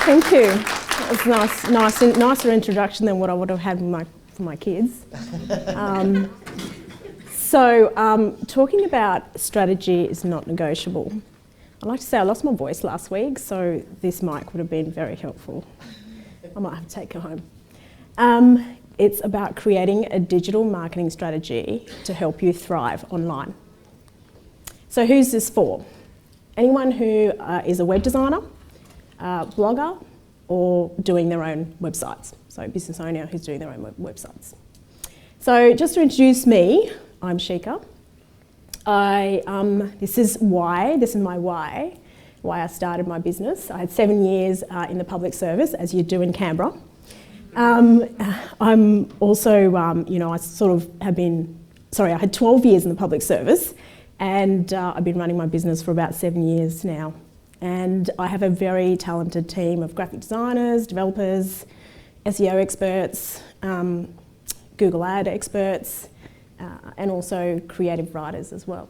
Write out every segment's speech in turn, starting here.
Thank you. That was nicer introduction than what I would have had for my kids. Talking about strategy is not negotiable. I'd like to say I lost my voice last week, so this mic would have been very helpful. I might have to take it home. It's about creating a digital marketing strategy to help you thrive online. So who's this for? Anyone who is a web designer, blogger, or doing their own websites. So a business owner who's doing their own websites. So just to introduce me, I'm Shikha. This is my why I started my business. I had 7 years in the public service, as you do in Canberra. I'm also, I had 12 years in the public service, and I've been running my business for about 7 years now. And I have a very talented team of graphic designers, developers, SEO experts, Google Ad experts, and also creative writers as well.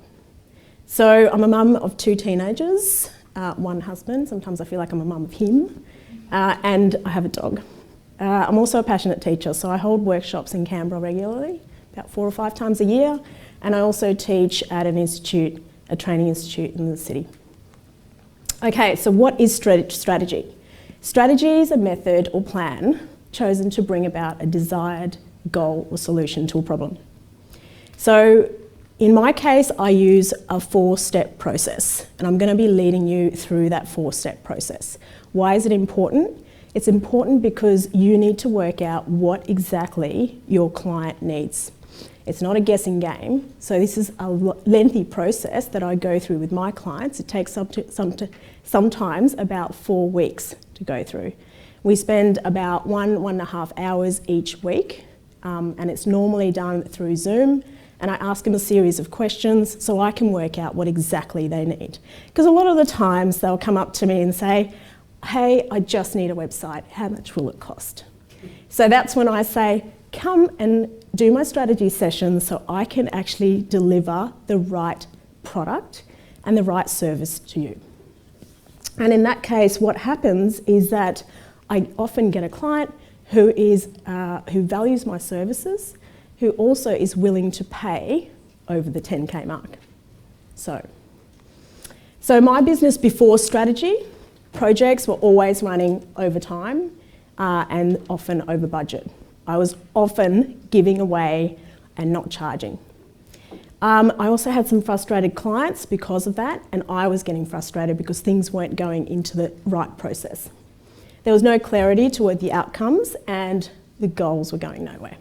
So I'm a mum of 2 teenagers, 1 husband. Sometimes I feel like I'm a mum of him, and I have a dog. I'm also a passionate teacher, so I hold workshops in Canberra regularly, about 4 or 5 times a year, and I also teach at an institute, a training institute in the city. Okay, so what is strategy? Strategy is a method or plan chosen to bring about a desired goal or solution to a problem. So in my case, I use a 4-step process, and I'm going to be leading you through that 4-step process. Why is it important? It's important because you need to work out what exactly your client needs. It's not a guessing game, so this is a lengthy process that I go through with my clients. It takes sometimes about 4 weeks to go through. We spend about 1.5 hours each week, and it's normally done through Zoom, and I ask them a series of questions so I can work out what exactly they need. Because a lot of the times they'll come up to me and say, hey, I just need a website, how much will it cost? So that's when I say, come and do my strategy session so I can actually deliver the right product and the right service to you. And in that case, what happens is that I often get a client who values my services, who also is willing to pay over the 10K mark. So my business before strategy, projects were always running over time and often over budget. I was often giving away and not charging. I also had some frustrated clients because of that, and I was getting frustrated because things weren't going into the right process. There was no clarity toward the outcomes, and the goals were going nowhere.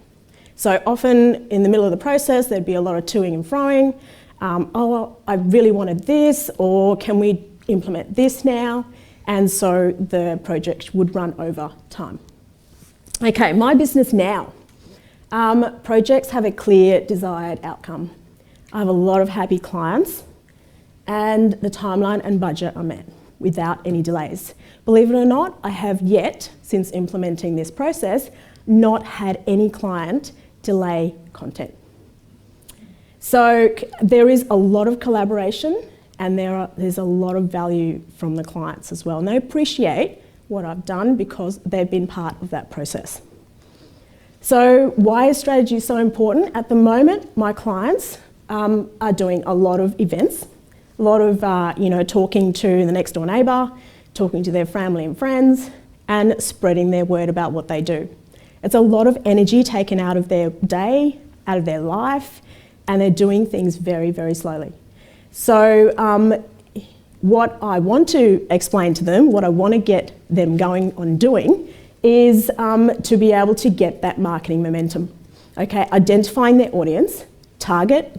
So often in the middle of the process, there'd be a lot of toing and froing. I really wanted this, or can we implement this now? And so the project would run over time. Okay, my business now. Projects have a clear desired outcome. I have a lot of happy clients, and the timeline and budget are met without any delays. Believe it or not, I have yet, since implementing this process, not had any client delay content. So there is a lot of collaboration, and there's a lot of value from the clients as well. And they appreciate what I've done because they've been part of that process. So why is strategy so important? At the moment, my clients are doing a lot of events, a lot of talking to the next door neighbour, talking to their family and friends, and spreading their word about what they do. It's a lot of energy taken out of their day, out of their life, and they're doing things very, very slowly. So what I want to explain to them, what I want to get them going on doing, is to be able to get that marketing momentum. Okay, identifying their audience,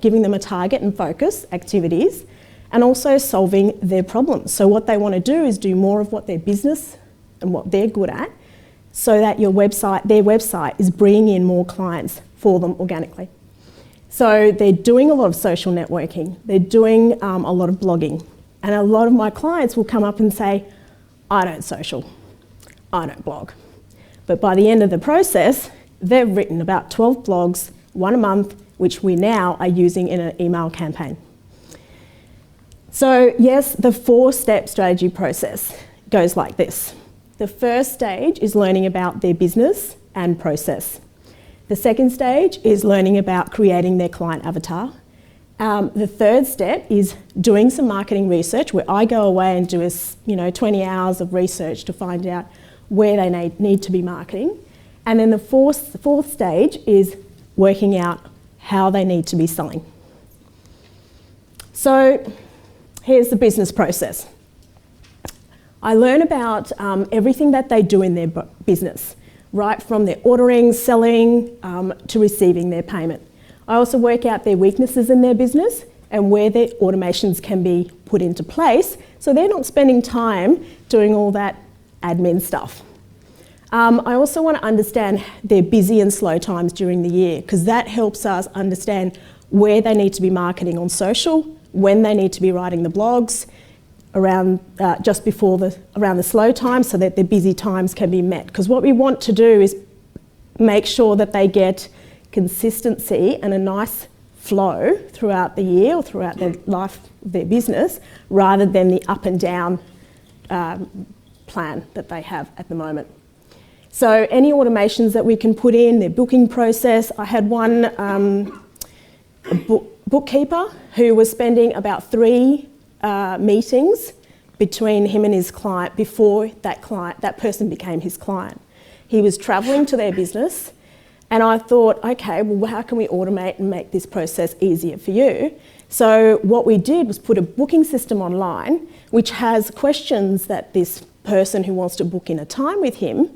giving them a target and focus, activities, and also solving their problems. So what they want to do is do more of what their business and what they're good at, so that their website is bringing in more clients for them organically. So they're doing a lot of social networking, they're doing a lot of blogging, and a lot of my clients will come up and say, I don't social, I don't blog. But by the end of the process, they've written about 12 blogs, 1 a month, which we now are using in an email campaign. So yes, the 4-step strategy process goes like this. The first stage is learning about their business and process. The second stage is learning about creating their client avatar. The third step is doing some marketing research, where I go away and do 20 hours of research to find out where they need to be marketing. And then the fourth stage is working out how they need to be selling. So here's the business process. I learn about everything that they do in their business, right from their ordering, selling, to receiving their payment. I also work out their weaknesses in their business and where their automations can be put into place, so they're not spending time doing all that admin stuff. I also want to understand their busy and slow times during the year, because that helps us understand where they need to be marketing on social, when they need to be writing the blogs, around around the slow times, so that their busy times can be met. Because what we want to do is make sure that they get consistency and a nice flow throughout the year or throughout their life, their business, rather than the up and down plan that they have at the moment. So any automations that we can put in, their booking process. I had one bookkeeper who was spending about 3 meetings between him and his client before that person became his client. He was travelling to their business, and I thought, okay, well, how can we automate and make this process easier for you? So what we did was put a booking system online, which has questions that this person who wants to book in a time with him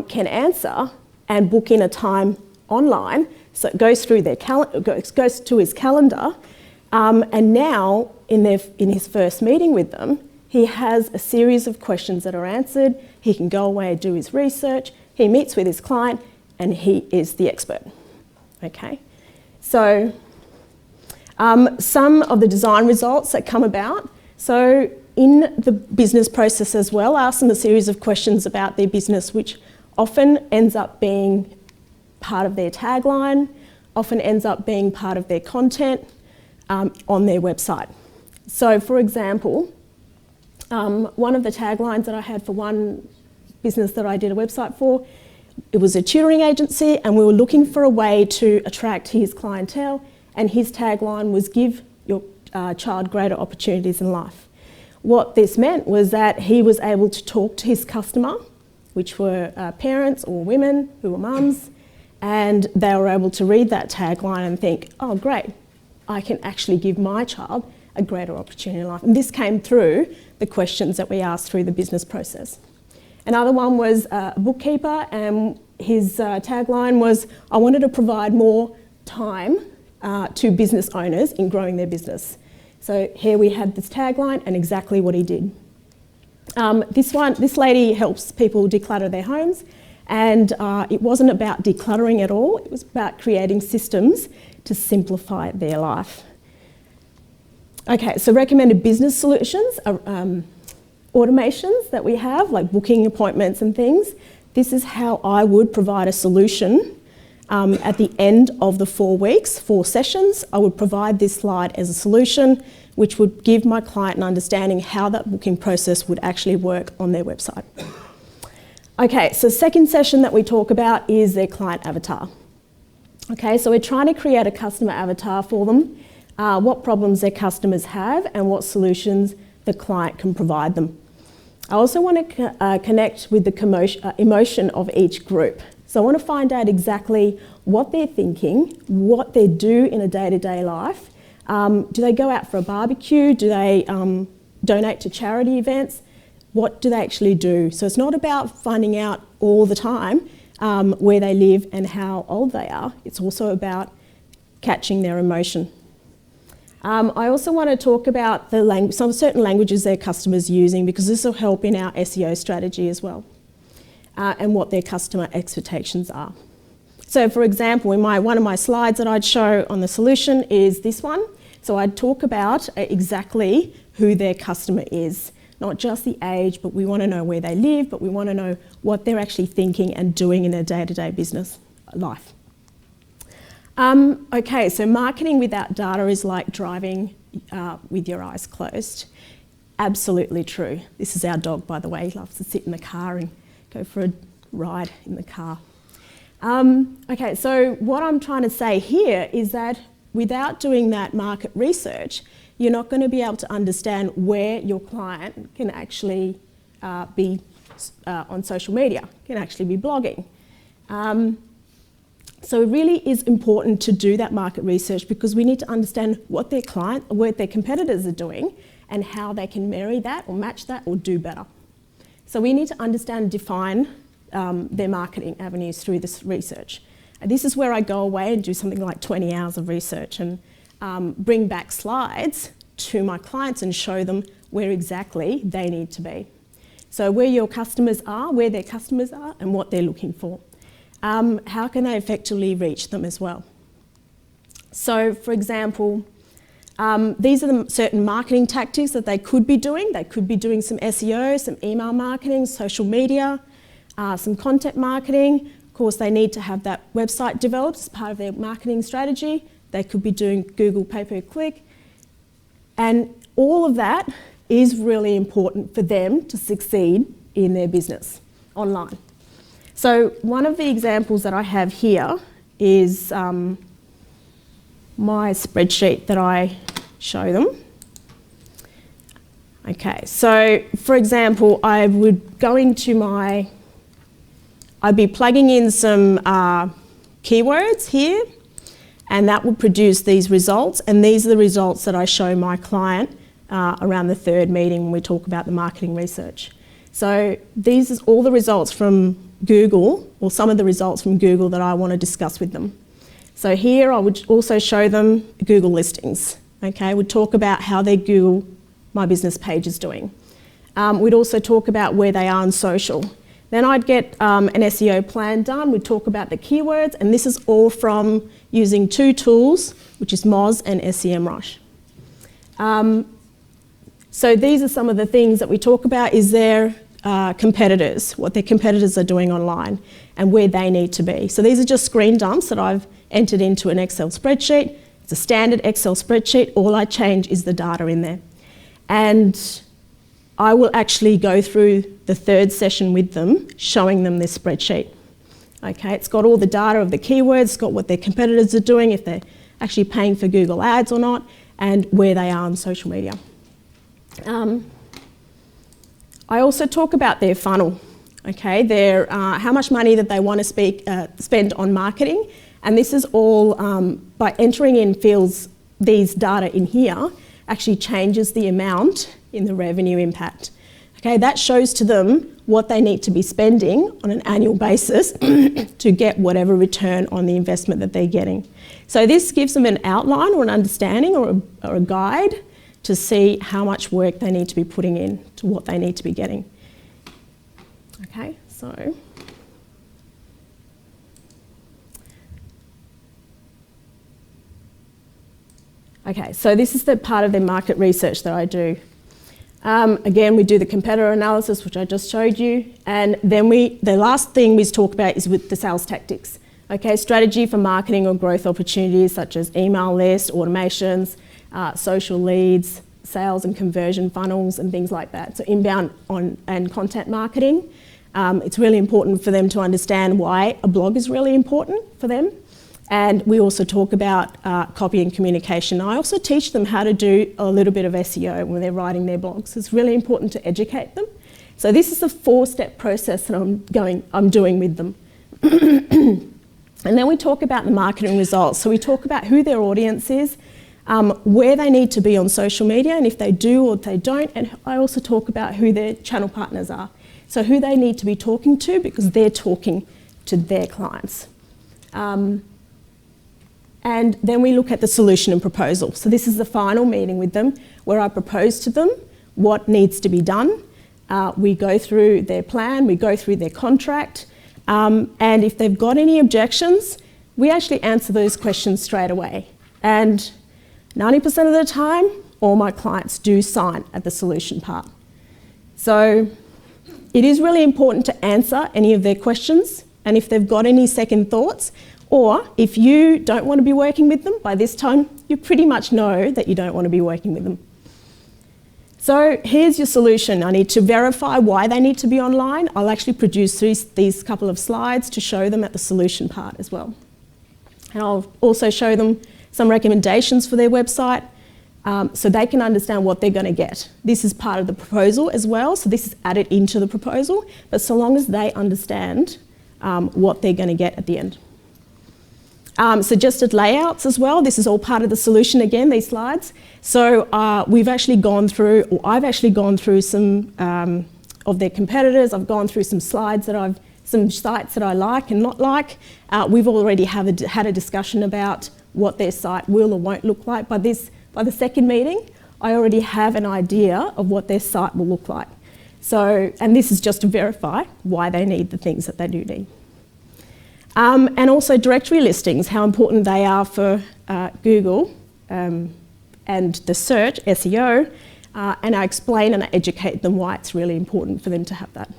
can answer and book in a time online. So it goes through goes to his calendar, and now in his first meeting with them, he has a series of questions that are answered. He can go away and do his research. He meets with his client, and he is the expert. Okay, so some of the design results that come about. So in the business process as well, I ask them a series of questions about their business, which often ends up being part of their tagline, often ends up being part of their content on their website. So for example, one of the taglines that I had for one business that I did a website for, it was a tutoring agency, and we were looking for a way to attract his clientele, and his tagline was "Give your child greater opportunities in life." What this meant was that he was able to talk to his customer, which were parents or women who were mums, and they were able to read that tagline and think, oh great, I can actually give my child a greater opportunity in life. And this came through the questions that we asked through the business process. Another one was a bookkeeper, and his tagline was, I wanted to provide more time to business owners in growing their business. So here we had this tagline and exactly what he did. This lady helps people declutter their homes, and it wasn't about decluttering at all. It was about creating systems to simplify their life. Okay, so recommended business solutions, automations that we have, like booking appointments and things. This is how I would provide a solution at the end of the 4 weeks, 4 sessions. I would provide this slide as a solution, which would give my client an understanding how that booking process would actually work on their website. Okay, so second session that we talk about is their client avatar. Okay, so we're trying to create a customer avatar for them, what problems their customers have and what solutions the client can provide them. I also want to connect with the emotion of each group. So I want to find out exactly what they're thinking, what they do in a day-to-day life. Do they go out for a barbecue? Do they donate to charity events? What do they actually do? So it's not about finding out all the time where they live and how old they are. It's also about catching their emotion. I also want to talk about some certain languages their customers using, because this will help in our SEO strategy as well, and what their customer expectations are. So for example, one of my slides that I'd show on the solution is this one. So I'd talk about exactly who their customer is, not just the age, but we want to know where they live, but we want to know what they're actually thinking and doing in their day-to-day business life. Okay, so marketing without data is like driving with your eyes closed. absolutely true. This is our dog, by the way. He loves to sit in the car and go for a ride in the car. Okay, so what I'm trying to say here is that without doing that market research, you're not going to be able to understand where your client can actually be on social media, can actually be blogging. So it really is important to do that market research because we need to understand what their competitors are doing and how they can marry that or match that or do better. So we need to understand and define their marketing avenues through this research. And this is where I go away and do something like 20 hours of research and bring back slides to my clients and show them where exactly they need to be. So where your customers are, where their customers are, and what they're looking for. How can they effectively reach them as well? So, for example, these are the certain marketing tactics that they could be doing. They could be doing some SEO, some email marketing, social media, some content marketing. Of course, they need to have that website developed as part of their marketing strategy. They could be doing Google pay-per-click. And all of that is really important for them to succeed in their business online. So one of the examples that I have here is my spreadsheet that I show them. Okay, so for example, I would go into I'd be plugging in some keywords here, and that will produce these results, and these are the results that I show my client around the third meeting when we talk about the marketing research. So these are all the results from Google, or some of the results from Google that I want to discuss with them. So here I would also show them Google listings. Okay, we'd talk about how their Google My Business page is doing. We'd also talk about where they are on social. Then I'd get an SEO plan done. We'd talk about the keywords, and this is all from using two tools, which is Moz and SEMrush. So these are some of the things that we talk about is their competitors, what their competitors are doing online and where they need to be. So these are just screen dumps that I've entered into an Excel spreadsheet. It's a standard Excel spreadsheet. All I change is the data in there. And I will actually go through the third session with them, showing them this spreadsheet. Okay, it's got all the data of the keywords, it's got what their competitors are doing, if they're actually paying for Google Ads or not, and where they are on social media. I also talk about their funnel, okay, their how much money that they want to spend on marketing, and this is all by entering in fields, these data in here actually changes the amount in the revenue impact. Okay, that shows to them what they need to be spending on an annual basis to get whatever return on the investment that they're getting. So this gives them an outline or an understanding or a guide to see how much work they need to be putting in to what they need to be getting. Okay, so this is the part of the market research that I do. Again, we do the competitor analysis, which I just showed you, and then the last thing we talk about is with the sales tactics. Okay, strategy for marketing or growth opportunities such as email lists, automations, social leads, sales and conversion funnels and things like that. So inbound and content marketing. It's really important for them to understand why a blog is really important for them. And we also talk about copy and communication. I also teach them how to do a little bit of SEO when they're writing their blogs. It's really important to educate them. So this is a 4-step process that I'm doing with them. And then we talk about the marketing results. So we talk about who their audience is, where they need to be on social media, and if they do or if they don't. And I also talk about who their channel partners are. So who they need to be talking to because they're talking to their clients. And then we look at the solution and proposal. So this is the final meeting with them where I propose to them what needs to be done. We go through their plan, we go through their contract, and if they've got any objections, we actually answer those questions straight away. And 90% of the time, all my clients do sign at the solution part. So it is really important to answer any of their questions, and if they've got any second thoughts, or if you don't want to be working with them, by this time you pretty much know that you don't want to be working with them. So here's your solution. I need to verify why they need to be online. I'll actually produce these couple of slides to show them at the solution part as well. And I'll also show them some recommendations for their website so they can understand what they're going to get. This is part of the proposal as well, so this is added into the proposal, but so long as they understand what they're going to get at the end. Suggested layouts as well. This is all part of the solution again, these slides. So we've actually gone through, or I've actually gone through some of their competitors. I've gone through some slides that some sites that I like and not like. We've already had a discussion about what their site will or won't look like. By the second meeting, I already have an idea of what their site will look like. So, and this is just to verify why they need the things that they do need. And also directory listings, how important they are for Google and the search, SEO, and I explain and I educate them why it's really important for them to have that.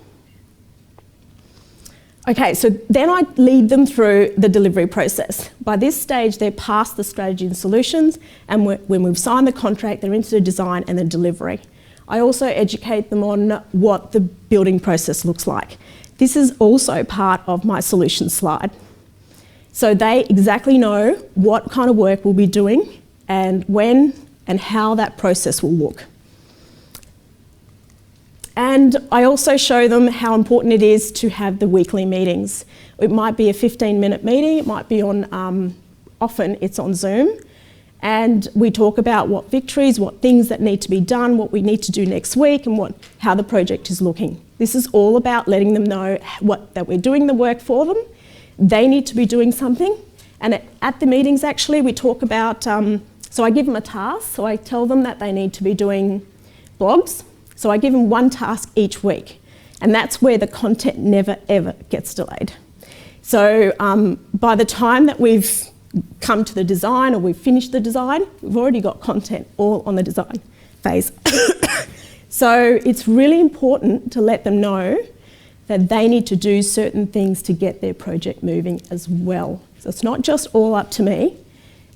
Okay, so then I lead them through the delivery process. By this stage, they're past the strategy and solutions, and when we've signed the contract, they're into the design and the delivery. I also educate them on what the building process looks like. This is also part of my solution slide. So they exactly know what kind of work we'll be doing and when and how that process will look. And I also show them how important it is to have the weekly meetings. It might be a 15-minute meeting, it might be on, often it's on Zoom, and we talk about what victories, what things that need to be done, what we need to do next week, and how the project is looking. This is all about letting them know that we're doing the work for them. They need to be doing something. And at the meetings, actually, we talk about, so I give them a task. So I tell them that they need to be doing blogs. So I give them one task each week. And that's where the content never, ever gets delayed. So by the time that we've come to the design or we've finished the design, we've already got content all on the design phase. So it's really important to let them know that they need to do certain things to get their project moving as well. So it's not just all up to me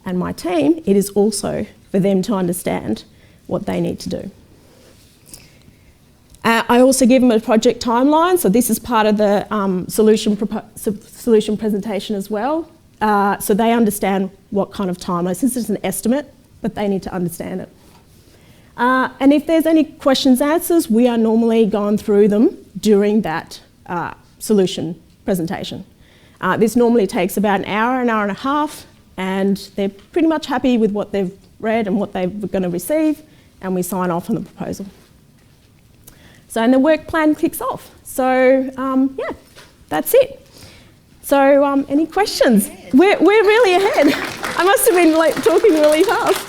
and my team, it is also for them to understand what they need to do. I also give them a project timeline, so this is part of the solution presentation as well. So they understand what kind of timeline. This is an estimate, but they need to understand it. And if there's any questions, answers, we are normally going through them during that solution presentation. This normally takes about an hour and a half, and they're pretty much happy with what they've read and what they're going to receive, and we sign off on the proposal. So, and the work plan kicks off. So, yeah, that's it. So, any questions? We're really ahead. I must have been like talking really fast.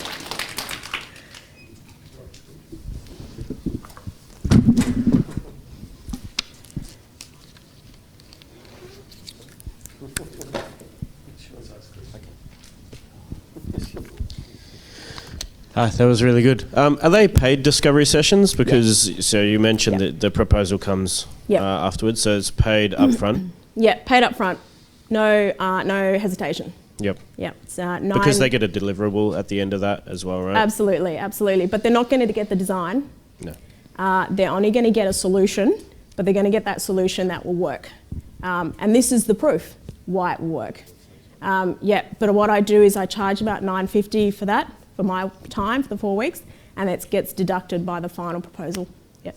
That was really good. Are they paid discovery sessions? Because so you mentioned that the proposal comes afterwards, so it's paid upfront. Yeah, paid upfront. No, no hesitation. Yep. Yeah. It's, because they get a deliverable at the end of that as well, right? Absolutely, absolutely. But they're not going to get the design. No. They're only going to get a solution, but they're going to get that solution that will work. And this is the proof why it will work. Yeah. But what I do is I charge about $9.50 for that. For my time for the 4 weeks, and it gets deducted by the final proposal. Yep.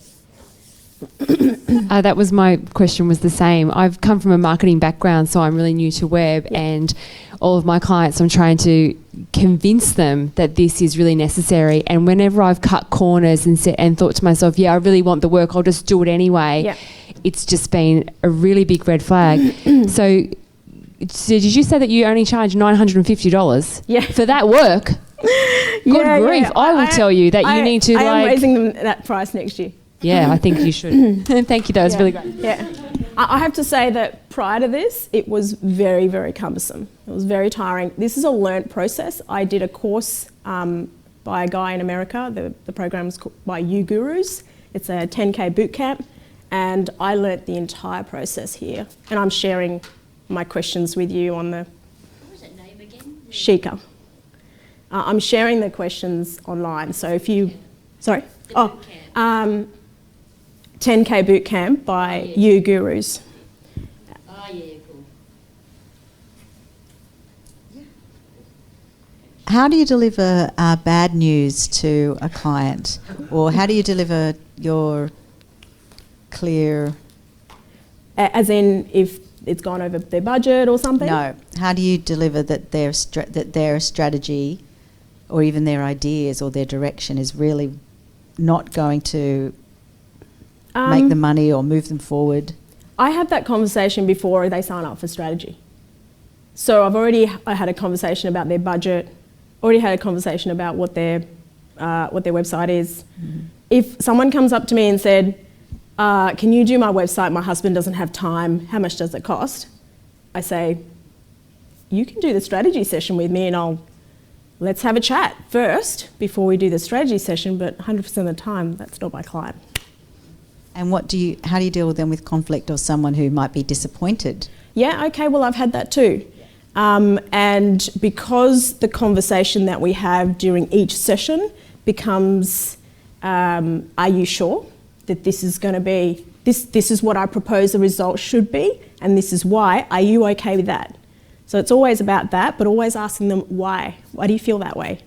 That was my question, was the same. I've come from a marketing background, so I'm really new to web, and all of my clients, I'm trying to convince them that this is really necessary. And whenever I've cut corners and thought to myself, yeah, I really want the work, I'll just do it anyway, it's just been a really big red flag. So did you say that you only charge $950 for that work? Good grief. I will tell you that you need to I am raising them that price next year. Yeah, I think you should. Thank you, that was really great. Yeah. I have to say that prior to this, it was very, very cumbersome. It was very tiring. This is a learnt process. I did a course by a guy in America. The program is called by You Gurus. It's a 10K boot camp, and I learnt the entire process here. And I'm sharing my questions with you on the... What was that name again? Shikha. I'm sharing the questions online, so if you... Sorry? The boot camp. 10K boot camp by You Gurus. Oh, yeah, cool. How do you deliver bad news to a client? Or how do you deliver your clear... As in, if it's gone over their budget or something? No. How do you deliver that their strategy or even their ideas or their direction is really not going to make them money or move them forward? I have that conversation before they sign up for strategy. So I had a conversation about their budget, already had a conversation about what their website is. Mm-hmm. If someone comes up to me and said, can you do my website? My husband doesn't have time. How much does it cost? I say, you can do the strategy session with me and let's have a chat first before we do the strategy session, but 100% of the time, that's not my client. And how do you deal with them with conflict or someone who might be disappointed? Yeah, okay, well, I've had that too. And because the conversation that we have during each session becomes, are you sure that this is going to be, this is what I propose the result should be, and this is why, are you okay with that? So it's always about that, but always asking them why. Why do you feel that way?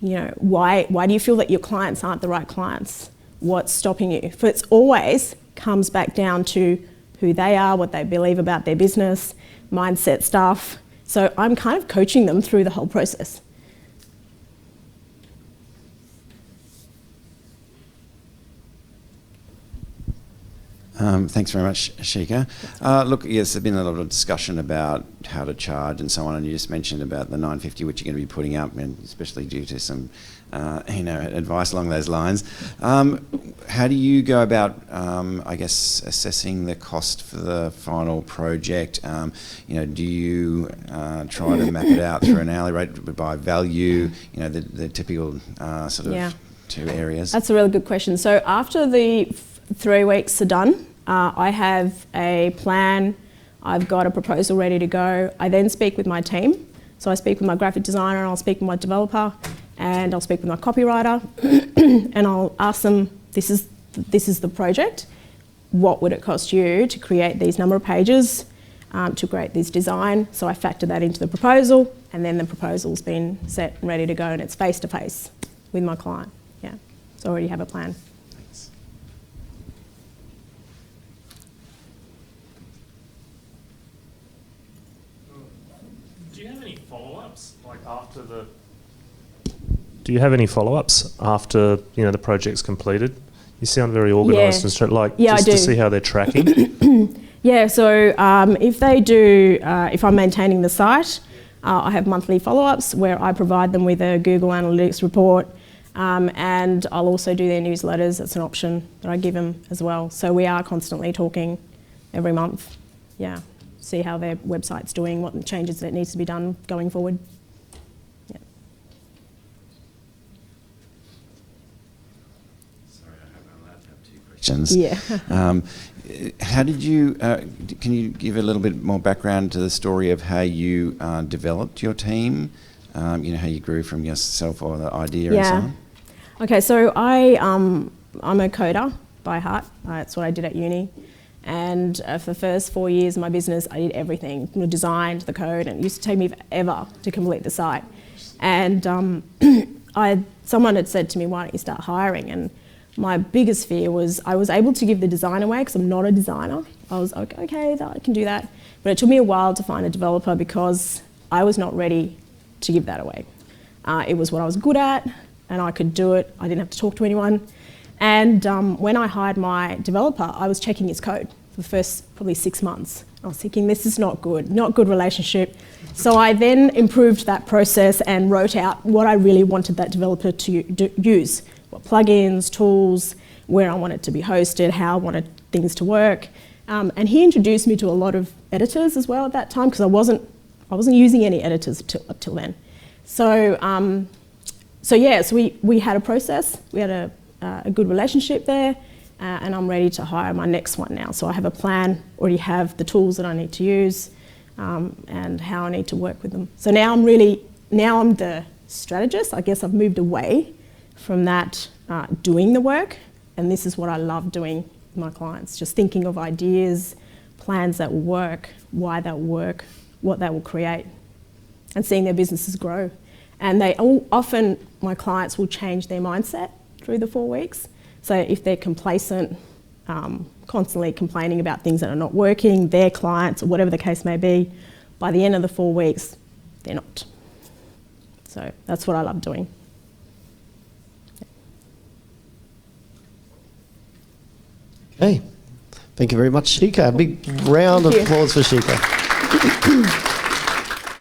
You know, why do you feel that your clients aren't the right clients? What's stopping you? For it's always comes back down to who they are, what they believe about their business, mindset stuff. So I'm kind of coaching them through the whole process. Thanks very much, Shikha. Look, yes, there's been a lot of discussion about how to charge and so on, and you just mentioned about the $9.50 which you're going to be putting up, and especially due to some, advice along those lines. How do you go about, assessing the cost for the final project? Do you try to map it out through an hourly rate by value? The typical two areas. That's a really good question. So after the 3 weeks are done, I have a plan, I've got a proposal ready to go. I then speak with my team. So I speak with my graphic designer, and I'll speak with my developer, and I'll speak with my copywriter, and I'll ask them, this is the project. What would it cost you to create these number of pages, to create this design? So I factor that into the proposal, and then the proposal's been set and ready to go, and it's face-to-face with my client. Yeah, so I already have a plan. Do you have any follow-ups after the project's completed? You sound very organised and straight. Just to see how they're tracking. Yeah. So if they do, if I'm maintaining the site, I have monthly follow-ups where I provide them with a Google Analytics report, and I'll also do their newsletters. That's an option that I give them as well. So we are constantly talking every month. Yeah. See how their website's doing, what changes that needs to be done going forward. Yeah. Sorry, I'm allowed to have 2 questions. Yeah. How did you, can you give a little bit more background to the story of how you developed your team? How you grew from yourself or the idea and so on? Okay, so I'm a coder by heart. That's what I did at uni. And for the first 4 years of my business, I did everything, designed the code, and it used to take me forever to complete the site. And someone had said to me, why don't you start hiring? And my biggest fear was I was able to give the design away because I'm not a designer. I was like, okay, I can do that. But it took me a while to find a developer because I was not ready to give that away. It was what I was good at, and I could do it. I didn't have to talk to anyone. And when I hired my developer, I was checking his code for the first probably 6 months. I was thinking, this is not good relationship. So I then improved that process and wrote out what I really wanted that developer to use. What plugins, tools, where I wanted to be hosted, how I wanted things to work. And he introduced me to a lot of editors as well at that time because I wasn't using any editors till then. So we had a process. We had a good relationship there, and I'm ready to hire my next one now. So I have a plan, already have the tools that I need to use, and how I need to work with them. So now I'm the strategist. I guess I've moved away from that doing the work, and this is what I love doing with my clients, just thinking of ideas, plans that will work, why they'll work, what they will create, and seeing their businesses grow. And often my clients will change their mindset through the 4 weeks. So if they're complacent, constantly complaining about things that are not working, their clients, or whatever the case may be, by the end of the 4 weeks, they're not. So that's what I love doing. Okay. Thank you very much, Shikha. A big round of applause for Shikha.